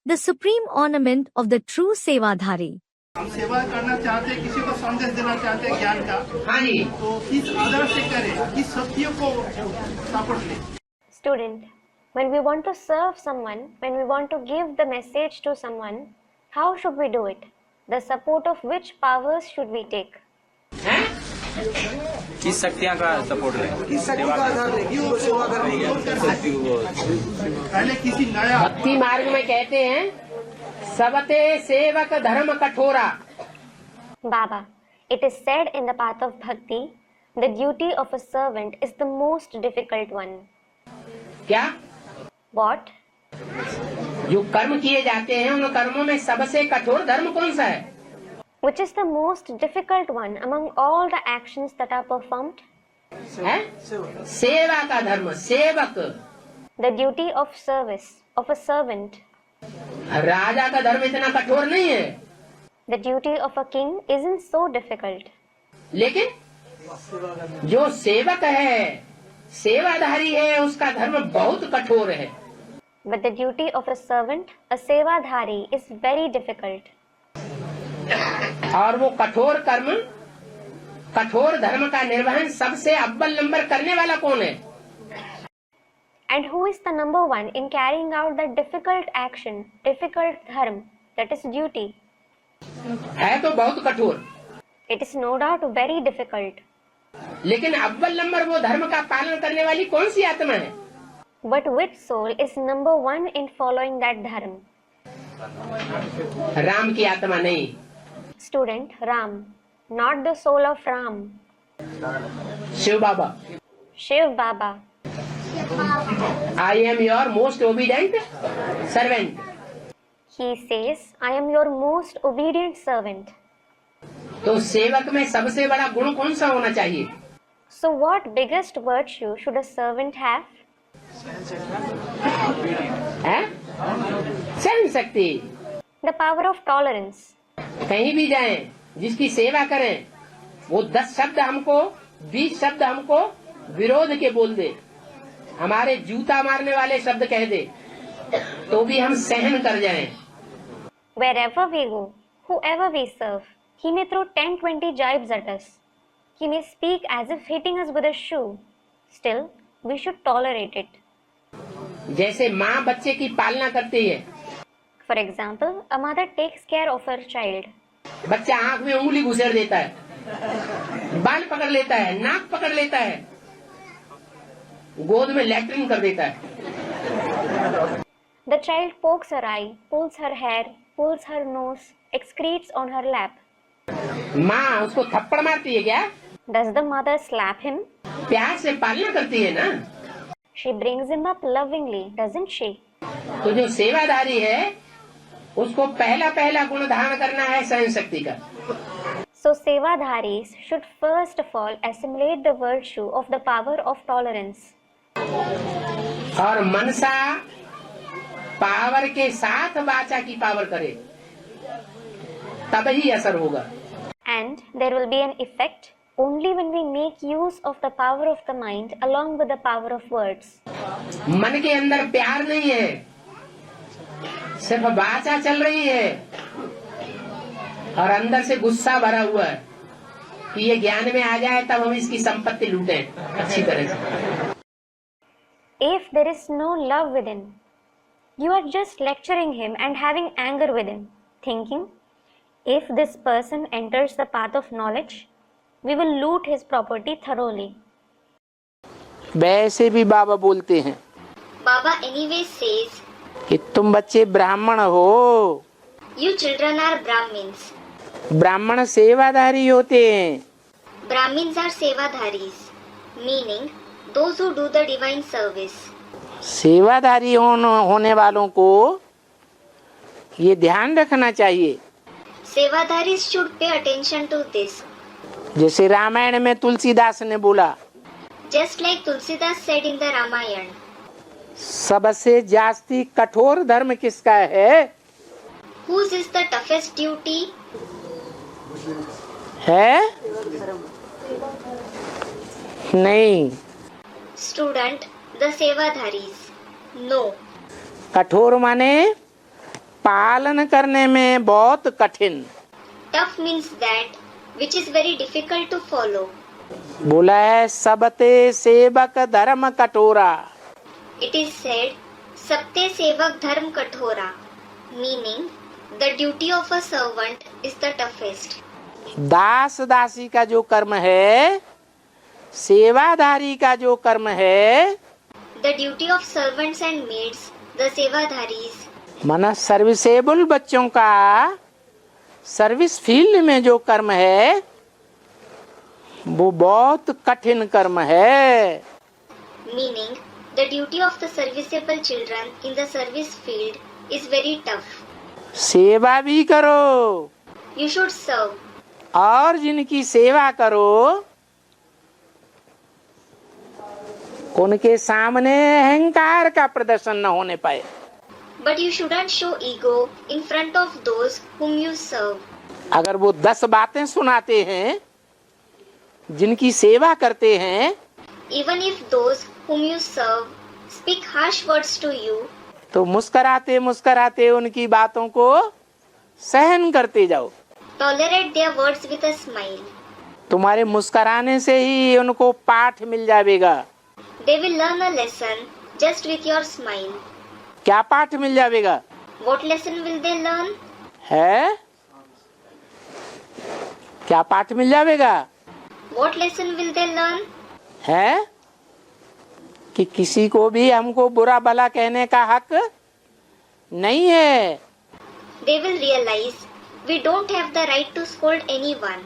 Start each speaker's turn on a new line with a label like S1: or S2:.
S1: the supreme ornament of the true Sevadhari.
S2: हम सेवा करना चाहते हैं, किसी को संदेश देना चाहते हैं ज्ञान का,
S3: हाँ जी,
S2: तो किस आधार से करें, किस शक्तियों को सपोर्ट लें?
S4: Student, when we want to serve someone, when we want to give the message to someone, how should we do it? The support of which powers should we take?
S3: हैं?
S5: किस शक्तियाँ का सपोर्ट रहे?
S6: किस शक्ति का आधार ले, किसको सेवा करनी है?
S2: पहले किसी नया
S3: भक्ति मार्ग में कहते हैं सबते सेवक धर्म कठोरा।
S4: Baba, it is said in the path of bhakti, the duty of a servant is the most difficult one.
S3: क्या?
S4: What?
S3: जो कर्म किए जाते हैं उन कर्मों में सबसे कठोर धर्म कौन सा है?
S4: Which is the most difficult one among all the actions that are performed?
S3: है? सेवा का धर्म, सेवक।
S4: The duty of service of a servant.
S3: राजा का धर्म इतना कठोर नहीं है,
S4: The duty of a king isn't so difficult.
S3: लेकिन जो सेवक है, सेवाधारी है, उसका धर्म बहुत कठोर है।
S4: But the duty of a servant, a sevadhari, is very difficult.
S3: और वो कठोर कर्म, कठोर धर्म का निर्वहन सबसे अव्वल नंबर करने वाला कौन है?
S4: And who is the number one in carrying out that difficult action, difficult dharma, that is duty?
S3: है तो बहुत कठोर,
S4: It is no doubt very difficult.
S3: लेकिन अव्वल नंबर वो धर्म का पालन करने वाली कौन सी आत्मा है?
S4: But which soul is number one in following that dharma?
S3: Ram की आत्मा नहीं।
S4: Student, Ram, not the soul of Ram.
S3: Shiv Baba,
S4: Shiv Baba.
S3: I am your most obedient servant.
S4: He says, I am your most obedient servant.
S3: तो सेवक में सबसे बड़ा गुण कौन सा होना चाहिए?
S4: So what biggest virtue should a servant have?
S3: है? सहन शक्ति।
S4: The power of tolerance.
S3: कहीं भी जाएं, जिसकी सेवा करें, वो 10 शब्द हमको, 20 शब्द हमको विरोध के बोल दे, हमारे जूता मारने वाले शब्द कह दे, तो भी हम सहन कर जाएं।
S4: Wherever we go, whoever we serve, he may throw 10-20 jibes at us. He may speak as if hitting us with a shoe. Still, we should tolerate it.
S3: जैसे माँ बच्चे की पालना करती है,
S4: For example, a mother takes care of her child.
S3: बच्चा आंख में उंगली घुसेड़ देता है, बाल पकड़ लेता है, नाक पकड़ लेता है, गोद में लैट्रिन कर देता है।
S4: The child pokes her eye, pulls her hair, pulls her nose, excretes on her lap.
S3: माँ उसको थप्पड़ मारती है क्या?
S4: Does the mother slap him?
S3: प्यार से पालना करती है ना।
S4: She brings him up lovingly, doesn't she?
S3: तो जो सेवाधारी है, उसको पहला पहला गुण धारण करना है सहन शक्ति का।
S4: So sevadharis should first of all assimilate the virtue of the power of tolerance.
S3: और मनसा पावर के साथ वाचा की पावर करे, तब ही असर होगा।
S4: And there will be an effect only when we make use of the power of the mind along with the power of words.
S3: मन के अंदर प्यार नहीं है, सिर्फ वाचा चल रही है और अंदर से गुस्सा भरा हुआ है कि ये ज्ञान में आ जाए तब हम इसकी संपत्ति लूटें अच्छी तरह से।
S4: If there is no love within, you are just lecturing him and having anger within, thinking, if this person enters the path of knowledge, we will loot his property thoroughly.
S3: वैसे भी बाबा बोलते हैं,
S7: Baba anyway says,
S3: कि तुम बच्चे ब्राह्मण हो,
S7: you children are Brahmins.
S3: ब्राह्मण सेवाधारी होते हैं।
S7: Brahmins are sevadharis, meaning those who do the divine service.
S3: सेवाधारी होने वालों को ये ध्यान रखना चाहिए।
S7: Sevadharis should pay attention to this.
S3: जैसे रामायण में तुलसीदास ने बोला,
S7: Just like Tulsidas said in the Ramayana,
S3: सबसे जास्ती कठोर धर्म किसका है?
S7: whose is the toughest duty?
S3: है? नहीं,
S7: Student, the sevadharis. No.
S3: कठोर माने पालन करने में बहुत कठिन।
S7: Tough means that which is very difficult to follow.
S3: बोला है सबते सेवक धर्म कठोरा।
S7: It is said, Sabte sevak dharm kathora, meaning the duty of a servant is the toughest.
S3: दास दासी का जो कर्म है, सेवाधारी का जो कर्म है,
S7: The duty of servants and maids, the sevadharis,
S3: माना सर्विसेबल बच्चों का सर्विस फील्ड में जो कर्म है वो बहुत कठिन कर्म है।
S7: meaning the duty of the serviceable children in the service field is very tough.
S3: सेवा भी करो
S7: You should serve,
S3: और जिनकी सेवा करो उनके सामने अहंकार का प्रदर्शन न होने पाए।
S7: but you shouldn't show ego in front of those whom you serve.
S3: अगर वो 10 बातें सुनाते हैं, जिनकी सेवा करते हैं,
S7: Even if those whom you serve speak harsh words to you,
S3: तो मुस्कराते मुस्कराते उनकी बातों को सहन करते जाओ।
S7: tolerate their words with a smile.
S3: तुम्हारे मुस्कराने से ही उनको पाठ मिल जाएगा।
S7: They will learn a lesson just with your smile.
S3: क्या पाठ मिल जाएगा?
S7: What lesson will they learn?
S3: है क्या पाठ मिल जाएगा?
S7: What lesson will they learn?
S3: है कि किसी को भी हमको बुरा भला कहने का हक नहीं है।
S7: They will realize we don't have the right to scold anyone.